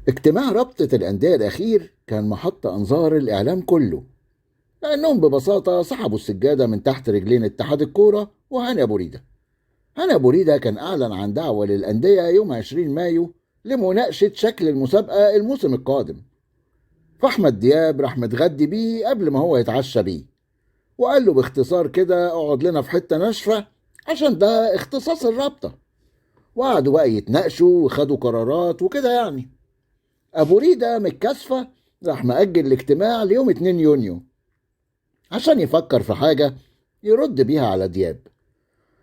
اجتماع رابطة الأندية الأخير كان محط أنظار الإعلام كله، لأنهم ببساطة سحبوا السجادة من تحت رجلين اتحاد الكورة وهاني أبو ريدة. هاني أبو ريدة كان أعلن عن دعوة للأندية يوم 20 مايو لمناقشة شكل المسابقة الموسم القادم، فأحمد دياب راح متغدي بيه قبل ما هو يتعشى بيه، وقال له باختصار كده اقعد لنا في حتة ناشفة عشان ده اختصاص الرابطة. وقعدوا بقى يتناقشوا وخدوا قرارات وكده يعني. أبو ريدة متكاسفة راح مأجل الاجتماع ليوم 2 يونيو عشان يفكر في حاجة يرد بيها على دياب.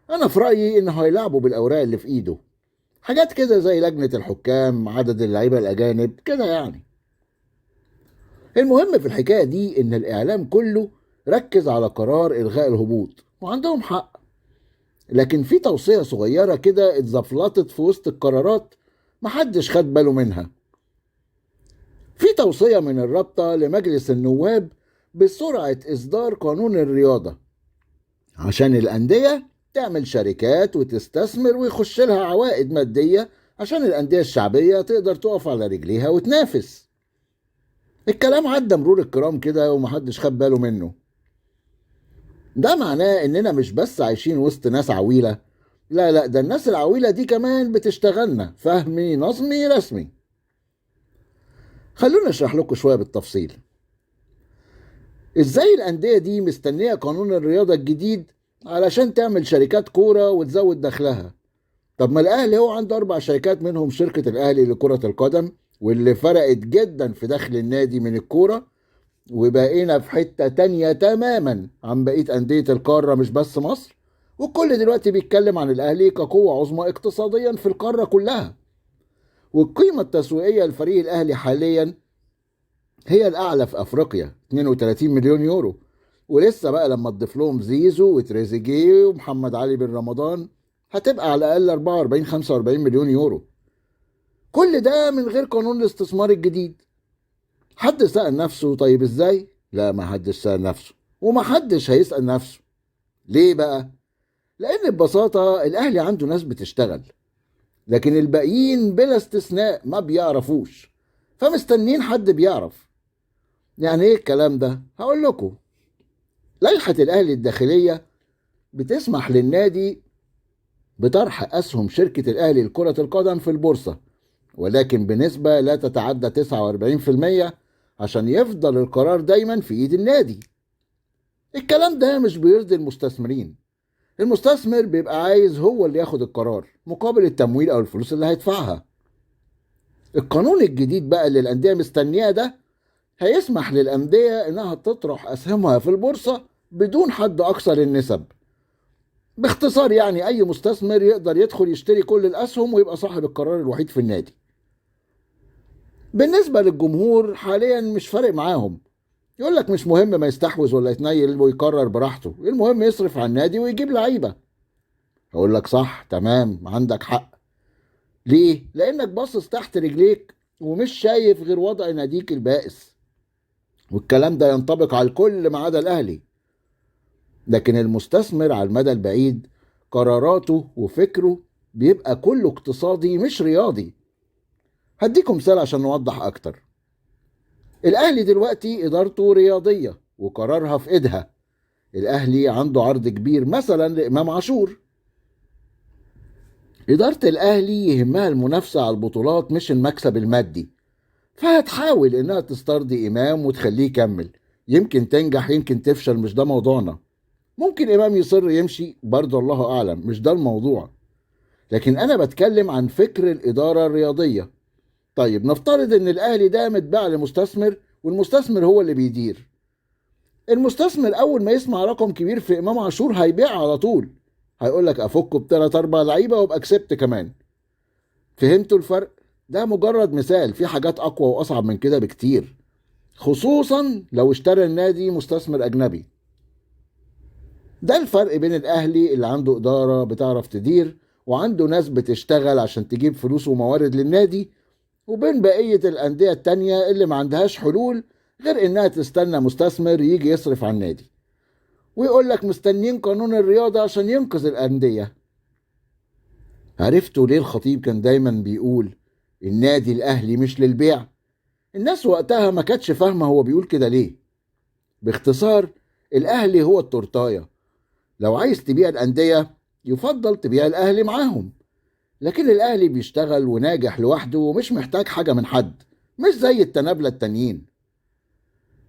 أنا في رأيي إنه هيلعبوا بالأوراق اللي في إيده، حاجات كده زي لجنة الحكام، عدد اللعيبة الأجانب كده يعني. المهم في الحكاية دي إن الإعلام كله ركز على قرار إلغاء الهبوط، وعندهم حق. لكن في توصية صغيرة كده اتزفلطت في وسط القرارات محدش خد باله منها. في توصية من الرابطة لمجلس النواب بسرعة إصدار قانون الرياضة عشان الأندية تعمل شركات وتستثمر ويخش لها عوائد مادية، عشان الأندية الشعبية تقدر تقف على رجليها وتنافس. الكلام عدى مرور الكرام كده ومحدش خد باله منه. ده معناه إننا مش بس عايشين وسط ناس عويلة، لا لا، ده الناس العويلة دي كمان بتشتغلنا فهمي نظمي رسمي. خلونا نشرح لكم شوية بالتفصيل ازاي الأندية دي مستنية قانون الرياضة الجديد علشان تعمل شركات كورة وتزود دخلها. طب ما الأهلي هو عنده 4 شركات، منهم شركة الأهلي لكرة القدم، واللي فرقت جدا في دخل النادي من الكورة، وبقينا في حتة تانية تماما عن بقية أندية القارة مش بس مصر. والكل دلوقتي بيتكلم عن الأهلي كقوة عظمى اقتصاديا في القارة كلها، والقيمة التسويقية لفريق الأهلي حاليا هي الأعلى في أفريقيا، 32 مليون يورو. ولسه بقى لما تضيف لهم زيزو وتريزيجيه ومحمد علي بن رمضان هتبقى على الأقل 44 45 مليون يورو. كل ده من غير قانون الاستثمار الجديد. حد سأل نفسه طيب ازاي؟ لا، ما حدش سأل نفسه، وما حدش هيسأل نفسه. ليه بقى؟ لأن ببساطة الأهلي عنده ناس بتشتغل، لكن الباقيين بلا استثناء ما بيعرفوش، فمستنين حد بيعرف. يعني ايه الكلام ده؟ هقول لكم. لائحة الأهلي الداخلية بتسمح للنادي بطرح أسهم شركة الأهلي لكرة القدم في البورصة، ولكن بنسبة لا تتعدى 49%، عشان يفضل القرار دايما في إيد النادي. الكلام ده مش بيرضي المستثمرين. المستثمر بيبقى عايز هو اللي ياخد القرار مقابل التمويل أو الفلوس اللي هيدفعها. القانون الجديد بقى اللي الأندية مستنياه ده هيسمح للأندية إنها تطرح أسهمها في البورصة بدون حد أقصى للنسب. باختصار يعني أي مستثمر يقدر يدخل يشتري كل الأسهم ويبقى صاحب القرار الوحيد في النادي. بالنسبة للجمهور حاليا مش فارق معاهم، يقول لك مش مهم ما يستحوذ ولا يتنيل ويقرر براحته، المهم يصرف على النادي ويجيب لعيبة. أقول لك صح، تمام، عندك حق. ليه؟ لأنك باصص تحت رجليك ومش شايف غير وضع ناديك البائس، والكلام ده ينطبق على الكل ما عدا الأهلي. لكن المستثمر على المدى البعيد قراراته وفكره بيبقى كله اقتصادي مش رياضي. هديكم مثال عشان نوضح أكتر. الأهلي دلوقتي إدارته رياضية وقرارها في إيدها. الأهلي عنده عرض كبير مثلا لإمام عاشور. إدارة الأهلي يهمها المنافسة على البطولات مش المكسب المادي، فهتحاول إنها تسترضي إمام وتخليه يكمل. يمكن تنجح يمكن تفشل، مش ده موضوعنا. ممكن إمام يصر يمشي برضه، الله أعلم، مش ده الموضوع. لكن أنا بتكلم عن فكر الإدارة الرياضية. طيب نفترض إن الأهلي ده متباع لمستثمر، والمستثمر هو اللي بيدير. المستثمر أول ما يسمع رقم كبير في إمام عاشور هيبيع على طول. هيقول لك أفكه بثلاث أربع لعيبة وأبقى كسبت كمان. فهمتوا الفرق؟ ده مجرد مثال، في حاجات أقوى وأصعب من كده بكتير، خصوصا لو اشترى النادي مستثمر أجنبي. ده الفرق بين الأهلي اللي عنده إدارة بتعرف تدير وعنده ناس بتشتغل عشان تجيب فلوس وموارد للنادي، وبين بقية الأندية التانية اللي ما عندهاش حلول غير إنها تستنى مستثمر يجي يصرف على النادي ويقول لك مستنين قانون الرياضة عشان ينقذ الأندية. عرفتوا ليه الخطيب كان دايما بيقول النادي الأهلي مش للبيع. الناس وقتها ما كانتش فاهمة هو بيقول كده ليه. باختصار، الأهلي هو التورتاية. لو عايز تبيع الأندية يفضل تبيع الأهلي معاهم، لكن الأهلي بيشتغل وناجح لوحده ومش محتاج حاجة من حد، مش زي التنابلة التانيين.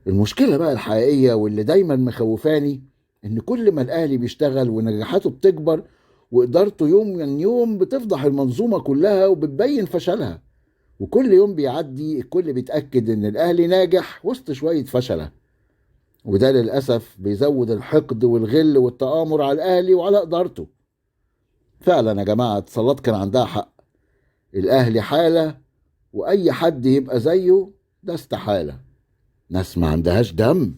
المشكلة بقى الحقيقية واللي دايما مخوفاني إن كل ما الأهلي بيشتغل ونجاحاته بتكبر وإدارته يوم من يوم بتفضح المنظومة كلها وبتبين فشلها، وكل يوم بيعدي الكل بيتأكد إن الأهلي ناجح وسط شوية فشلة. وده للأسف بيزود الحقد والغل والتآمر على الأهلي وعلى إدارته. فعلا يا جماعة اتصالات كان عندها حق، الأهلي حالة وأي حد يبقى زيه ده استحالة. ناس ما عندهاش دم.